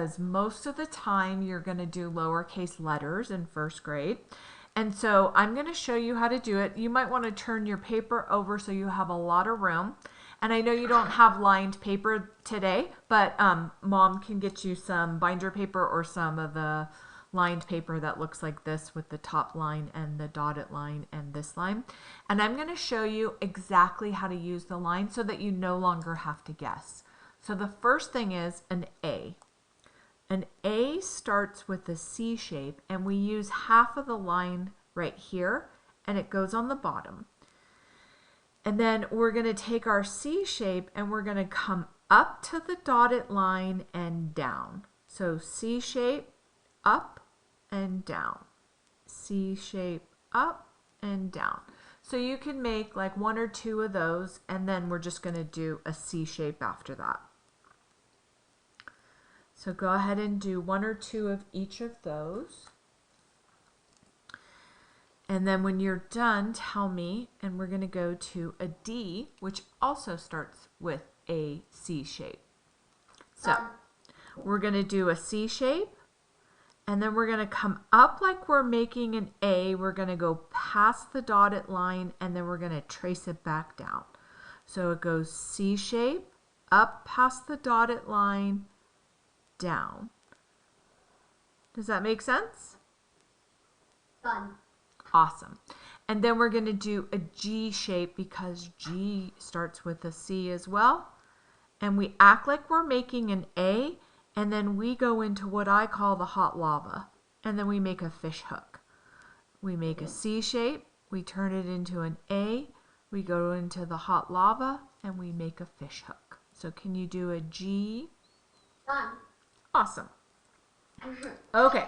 because most of the time you're going to do lowercase letters in first grade. And so I'm going to show you how to do it. You might want to turn your paper over so you have a lot of room. And I know you don't have lined paper today, but Mom can get you some binder paper or some of the lined paper that looks like this with the top line and the dotted line and this line. And I'm going to show you exactly how to use the line so that you no longer have to guess. So the first thing is an A. An A starts with a C shape, and we use half of the line right here, and it goes on the bottom. And then we're going to take our C shape and we're going to come up to the dotted line and down. So C shape, up and down. C shape, up and down. So you can make like one or two of those, and then we're just going to do a C shape after that. So go ahead and do one or two of each of those. And then when you're done, tell me, and we're going to go to a D, which also starts with a C shape. So we're going to do a C shape, and then we're going to come up like we're making an A. We're going to go past the dotted line, and then we're going to trace it back down. So it goes C shape, up past the dotted line, down. Does that make sense? Fun. Awesome. And then we're going to do a G shape because G starts with a C as well. And we act like we're making an A, and then we go into what I call the hot lava. And then we make a fish hook. We make a C shape, we turn it into an A, we go into the hot lava, and we make a fish hook. So can you do a G? Fun. Awesome. Okay.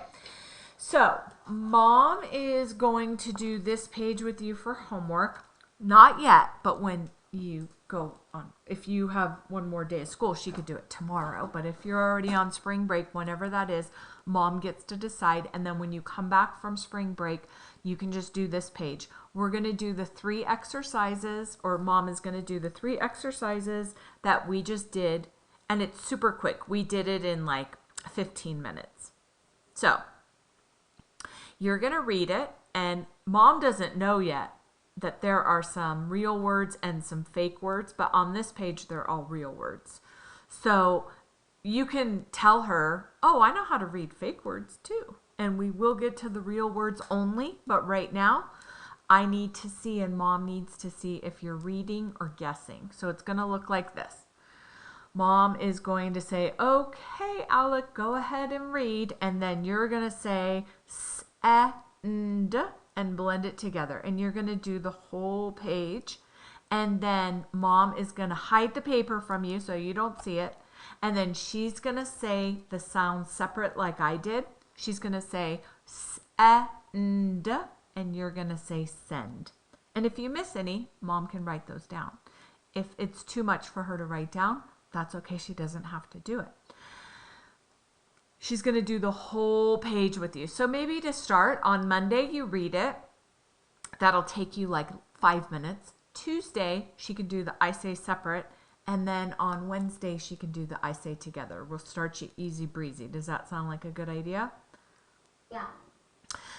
So, Mom is going to do this page with you for homework. Not yet, but when you go on, if you have one more day of school, she could do it tomorrow. But if you're already on spring break, whenever that is, Mom gets to decide. And then when you come back from spring break, you can just do this page. We're going to do the 3 exercises, or Mom is going to do the 3 exercises that we just did. And it's super quick. We did it in like 15 minutes. So, you're going to read it, and Mom doesn't know yet that there are some real words and some fake words, but on this page, they're all real words. So you can tell her, oh, I know how to read fake words too. And we will get to the real words only, but right now, I need to see and Mom needs to see if you're reading or guessing. So it's going to look like this. Mom is going to say, okay, Alec, go ahead and read. And then you're going to say, and blend it together. And you're going to do the whole page. And then Mom is going to hide the paper from you so you don't see it. And then she's going to say the sound separate like I did. She's going to say and you're going to say send. And if you miss any, Mom can write those down. If it's too much for her to write down, that's okay. She doesn't have to do it. She's going to do the whole page with you. So maybe to start, on Monday, you read it. That'll take you like 5 minutes. Tuesday, she can do the I Say separate. And then on Wednesday, she can do the I Say together. We'll start you easy breezy. Does that sound like a good idea? Yeah.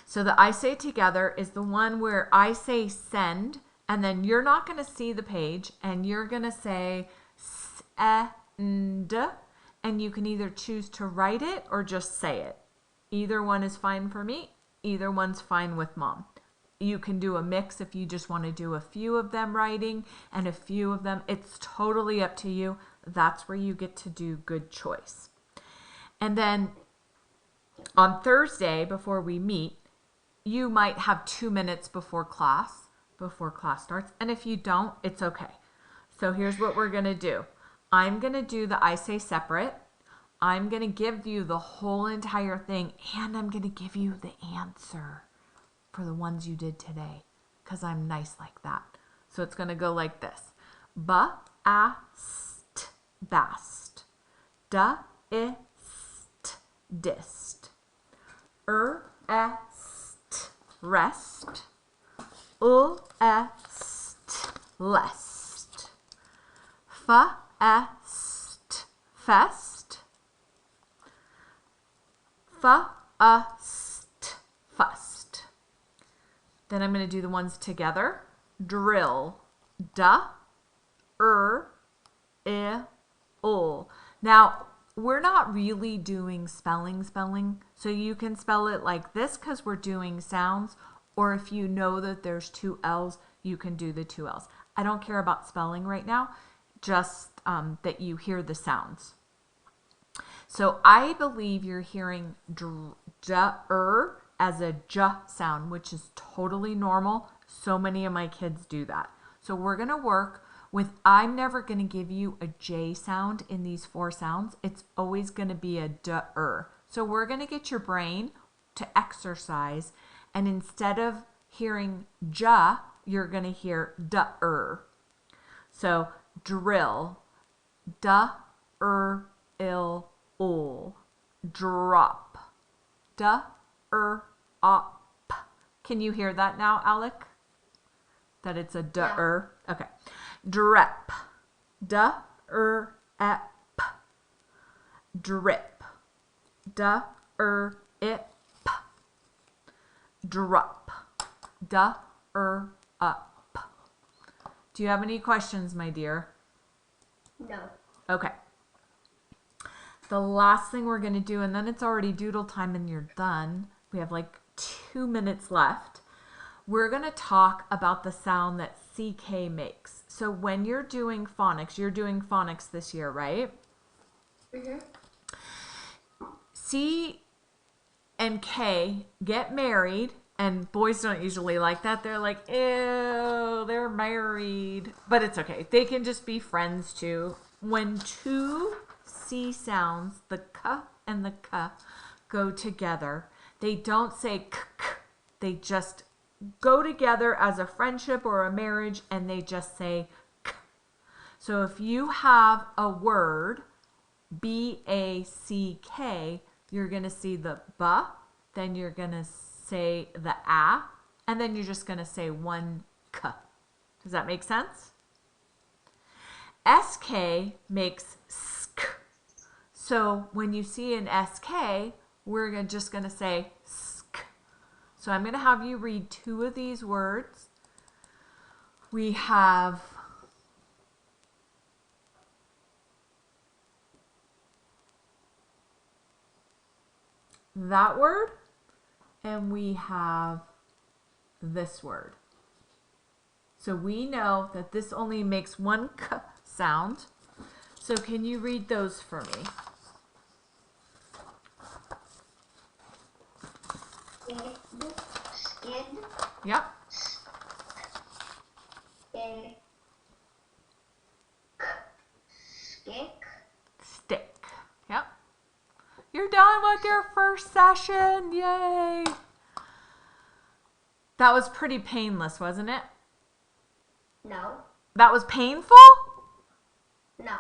So the I Say together is the one where I say send. And then you're not going to see the page. And you're going to say send. And you can either choose to write it or just say it. Either one is fine for me. Either one's fine with Mom. You can do a mix if you just want to do a few of them writing and a few of them. It's totally up to you. That's where you get to do good choice. And then on Thursday, before we meet, you might have 2 minutes before class starts. And if you don't, it's okay. So here's what we're going to do. I'm going to do the I Say separate. I'm going to give you the whole entire thing, and I'm going to give you the answer for the ones you did today, because I'm nice like that. So it's going to go like this. Ba-ast, bast. Da-ist, dist. Er-est, rest. U-est, lest. Fa-est, fest. F-U-S-T, fust. Then I'm going to do the ones together. Drill. D-R-I-L. Now, we're not really doing spelling, so you can spell it like this because we're doing sounds, or if you know that there's two L's, you can do the two L's. I don't care about spelling right now, just that you hear the sounds. So I believe you're hearing d-er as a j sound, which is totally normal. So many of my kids do that. So we're going to work with, I'm never going to give you a J sound in these four sounds. It's always going to be a d-er. So we're going to get your brain to exercise, and instead of hearing j, you're going to hear d-er. So drill, d-er-il-ul, drop, d-er-op. Can you hear that now, Alec? That it's a d-er? Yeah. Okay. Drep, d-er-ep, drip, d-er-ip, drop, d-er-up. Do you have any questions, my dear? No. Okay. The last thing we're going to do, and then it's already doodle time and you're done. We have like 2 minutes left. We're going to talk about the sound that CK makes. So when you're doing phonics this year, right? Mm-hmm. C and K get married, and boys don't usually like that. They're like, ew, they're married. But it's okay. They can just be friends too. When two C sounds, the K and the K, go together, they don't say k-k. They just go together as a friendship or a marriage, and they just say k. So if you have a word, B-A-C-K, you're going to see the B, then you're going to say the A, and then you're just going to say one K. Does that make sense? SK makes sk. So when you see an SK, we're just going to say sk. So I'm going to have you read two of these words. We have that word, and we have this word. So we know that this only makes one K sound. So can you read those for me? Skid. Yep. Stick. Stick. Stick. Yep. You're done with your first session. Yay. That was pretty painless, wasn't it? No. That was painful? No.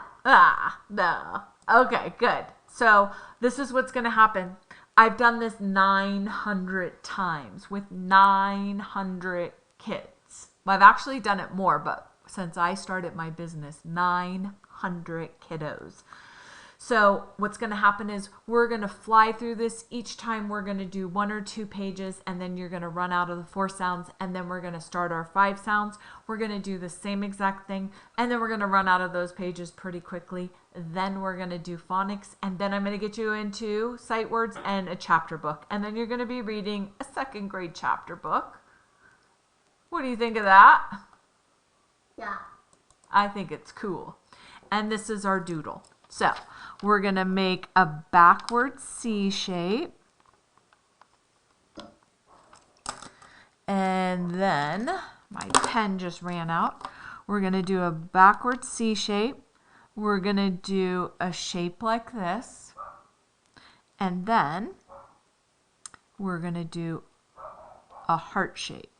No. Okay, good. So this is what's going to happen. I've done this 900 times with 900 kids. Well, I've actually done it more, but since I started my business, 900 kiddos. So what's going to happen is we're going to fly through this. Each time we're going to do 1 or 2 pages, and then you're going to run out of the 4 sounds, and then we're going to start our 5 sounds. We're going to do the same exact thing, and then we're going to run out of those pages pretty quickly. Then we're going to do phonics, and then I'm going to get you into sight words and a chapter book, and then you're going to be reading a 2nd grade chapter book. What do you think of that? Yeah. I think it's cool. And this is our doodle. So we're going to make a backward C shape. And then my pen just ran out. We're going to do a backward C shape. We're going to do a shape like this. And then we're going to do a heart shape.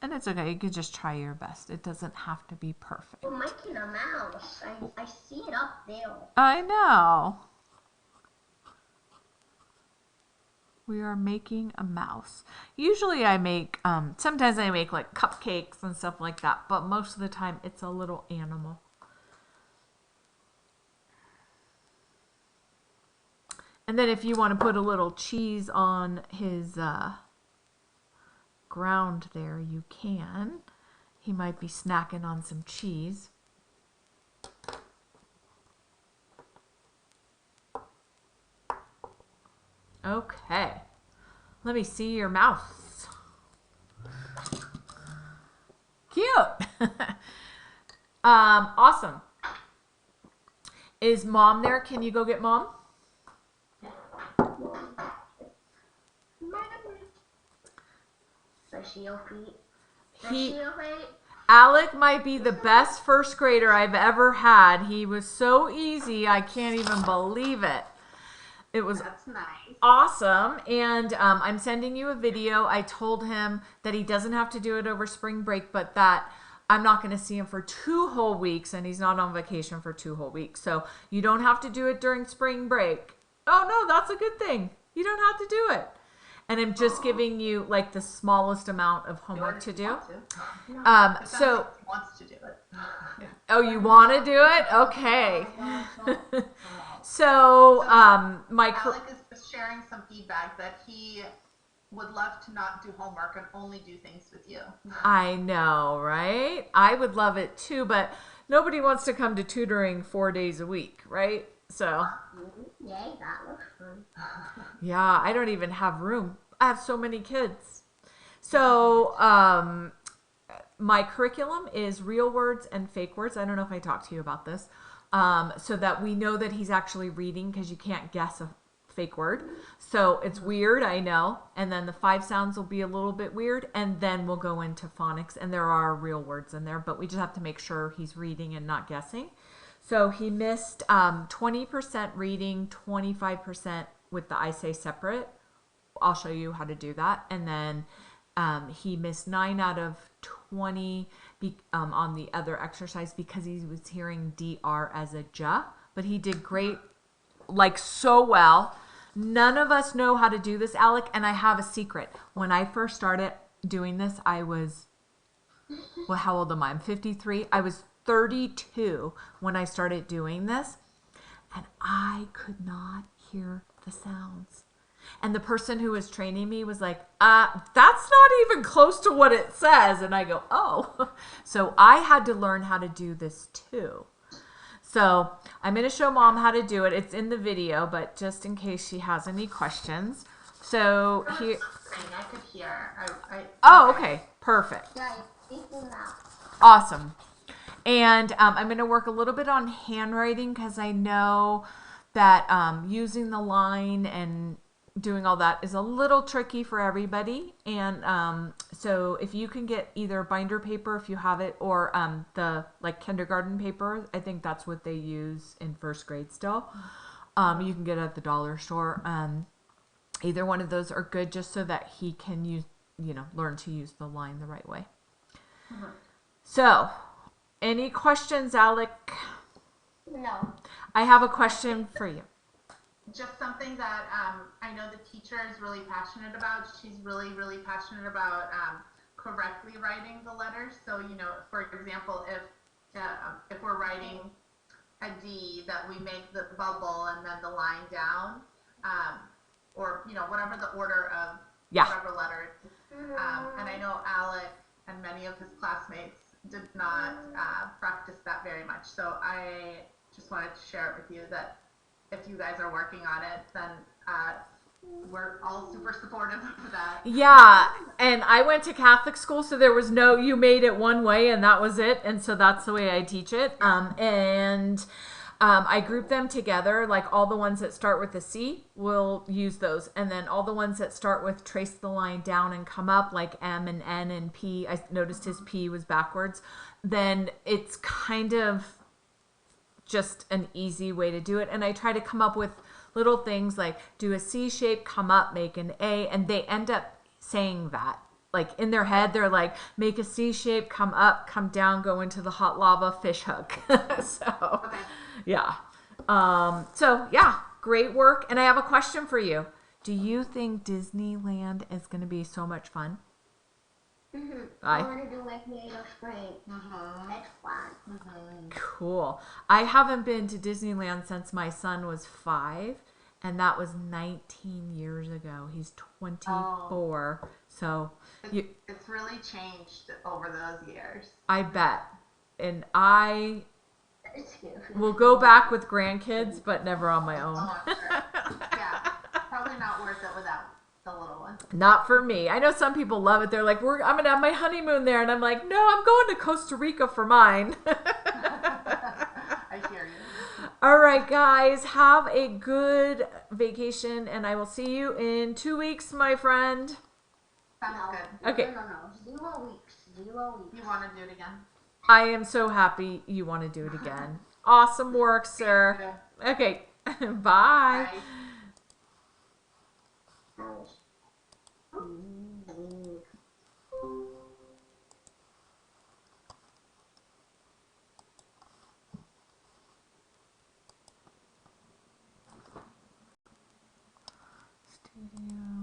And it's okay, you can just try your best. It doesn't have to be perfect. We're making a mouse. I see it up there. I know. We are making a mouse. Usually I make, sometimes I make like cupcakes and stuff like that, but most of the time it's a little animal. And then if you want to put a little cheese on his ground there, you can. He might be snacking on some cheese. Okay. Let me see your mouth. Cute. Awesome. Is Mom there? Can you go get Mom? Alec might be the best first grader I've ever had. He was so easy, I can't even believe it. It was That's nice. awesome. And I'm sending you a video. I told him that he doesn't have to do it over spring break, but that I'm not going to see him for 2 whole weeks, and he's not on vacation for 2 whole weeks. So you don't have to do it during spring break. Oh, no, that's a good thing. You don't have to do it. And I'm just giving you like the smallest amount of homework to do. So he wants to do it. oh, you want to do it? Okay. So Alec is just sharing some feedback that he would love to not do homework and only do things with you. I know, right? I would love it too, but nobody wants to come to tutoring 4 days a week, right? So Yay, that looks fun. yeah, I don't even have room. I have so many kids. So my curriculum is real words and fake words. I don't know if I talked to you about this. So that we know that he's actually reading, because you can't guess a fake word. So it's weird, I know. And then the 5 sounds will be a little bit weird. And then we'll go into phonics. And there are real words in there, but we just have to make sure he's reading and not guessing. So he missed 20% reading, 25% with the I Say Separate. I'll show you how to do that. And then he missed 9 out of 20 on the other exercise because he was hearing DR as a J. But he did great, like so well. None of us know how to do this, Alec, and I have a secret. When I first started doing this, I was, well, how old am I? I'm 53. I was 32 when I started doing this, and I could not hear the sounds. And the person who was training me was like, that's not even close to what it says. And I go, oh. So I had to learn how to do this too. So I'm going to show Mom how to do it. It's in the video, but just in case she has any questions. So here. I could hear. Oh, okay. Perfect. Yeah, you speak loud. Awesome. And I'm going to work a little bit on handwriting, because I know that using the line and doing all that is a little tricky for everybody. And so if you can get either binder paper, if you have it, or the like kindergarten paper, I think that's what they use in first grade still. You can get it at the dollar store. Either one of those are good, just so that he can use, learn to use the line the right way. So any questions, Alec? No. I have a question for you. Just something that I know the teacher is really passionate about. She's really, really passionate about correctly writing the letters. So, for example, if we're writing a D, that we make the bubble and then the line down, or, whatever the order of whatever letter. And I know Alec and many of his classmates did not practice that very much. So I just wanted to share it with you that if you guys are working on it, then we're all super supportive of that. Yeah, and I went to Catholic school, so there was no, you made it one way and that was it, and so that's the way I teach it. I group them together, like all the ones that start with a C, we'll use those, and then all the ones that start with trace the line down and come up, like M and N and P, I noticed his P was backwards, then it's kind of just an easy way to do it. And I try to come up with little things like do a C shape, come up, make an A, and they end up saying that. Like in their head, they're like, make a C shape, come up, come down, go into the hot lava, fish hook. So, yeah. Great work. And I have a question for you. Do you think Disneyland is going to be so much fun? I want to do like Made of Spring. That's fun. Cool. I haven't been to Disneyland since my son was 5, and that was 19 years ago. He's 24. So It's really changed over those years. I bet. And I It's cute. will go back with grandkids, but never on my own. Oh, I'm sure. Yeah, probably not worth it without the little one. Not for me. I know some people love it. They're like, I'm going to have my honeymoon there. And I'm like, no, I'm going to Costa Rica for mine. I hear you. All right, guys, have a good vacation, and I will see you in 2 weeks, my friend. Sounds good. Okay. No. 0 weeks. 0 weeks. You want to do it again? I am so happy you want to do it again. Awesome work, sir. Okay, bye. Bye. Studio.